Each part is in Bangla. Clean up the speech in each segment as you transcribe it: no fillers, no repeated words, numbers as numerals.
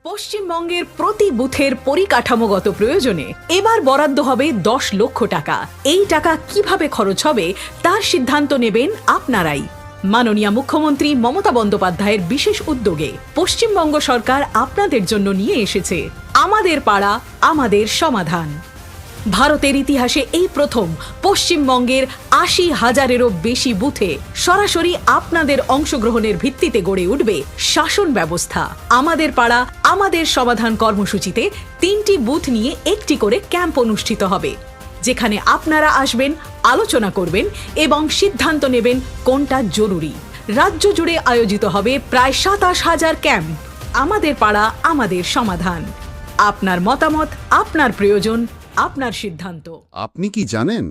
পশ্চিমবঙ্গের প্রতি বুথের পরিকাঠামোগত প্রয়োজনে এবার বরাদ্দ হবে ১০ লক্ষ টাকা। এই টাকা কিভাবে খরচ হবে তার সিদ্ধান্ত নেবেন আপনারাই। মাননীয় মুখ্যমন্ত্রী মমতা বন্দ্যোপাধ্যায়ের বিশেষ উদ্যোগে পশ্চিমবঙ্গ সরকার আপনাদের জন্য নিয়ে এসেছে আমাদের পাড়া আমাদের সমাধান। ভারতের ইতিহাসে এই প্রথম পশ্চিমবঙ্গের ৮০,০০০-এরও বেশি বুথে সরাসরি আপনাদের অংশগ্রহণের ভিত্তিতে গড়ে উঠবে শাসন ব্যবস্থা। আমাদের পাড়া আমাদের সমাধান কর্মসূচিতে ৩টি বুথ নিয়ে একটি করে ক্যাম্প অনুষ্ঠিত হবে, যেখানে আপনারা আসবেন, আলোচনা করবেন এবং সিদ্ধান্ত নেবেন কোনটা জরুরি। রাজ্য জুড়ে আয়োজিত হবে প্রায় ২৭,০০০ ক্যাম্প। আমাদের পাড়া আমাদের সমাধান। আপনার মতামত, আপনার প্রয়োজন, আপনার সিদ্ধান্ত। আপনি কি জানেন,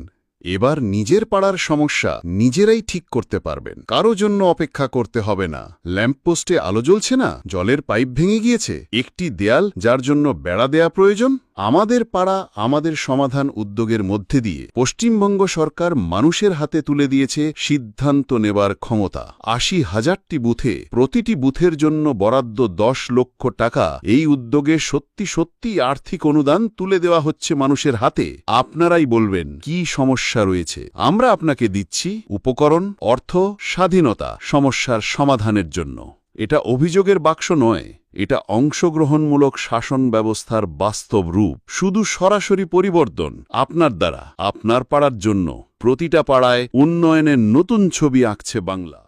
এবার নিজের পাড়ার সমস্যা নিজেরাই ঠিক করতে পারবেন। কারো জন্য অপেক্ষা করতে হবে না। ল্যাম্পপোস্টে আলো জ্বলছে না, জলের পাইপ ভেঙে গিয়েছে, একটি দেয়াল যার জন্য বেড়া দেয়া প্রয়োজন। আমাদের পাড়া আমাদের সমাধান উদ্যোগের মধ্যে দিয়ে পশ্চিমবঙ্গ সরকার মানুষের হাতে তুলে দিয়েছে সিদ্ধান্ত নেবার ক্ষমতা। ৮০,০০০টি বুথে প্রতিটি বুথের জন্য বরাদ্দ ১০ লক্ষ টাকা। এই উদ্যোগে সত্যি সত্যি আর্থিক অনুদান তুলে দেওয়া হচ্ছে মানুষের হাতে। আপনারাই বলবেন কি সমস্যা রয়েছে, আমরা আপনাকে দিচ্ছি উপকরণ, অর্থ, স্বাধীনতা সমস্যার সমাধানের জন্য। এটা অভিযোগের বাক্স নয়, এটা অংশগ্রহণমূলক শাসন ব্যবস্থার বাস্তব রূপ। শুধু সরাসরি পরিবর্তন আপনার দ্বারা, আপনার পাড়ার জন্য। প্রতিটা পাড়ায় উন্নয়নের নতুন ছবি আঁকছে বাংলা।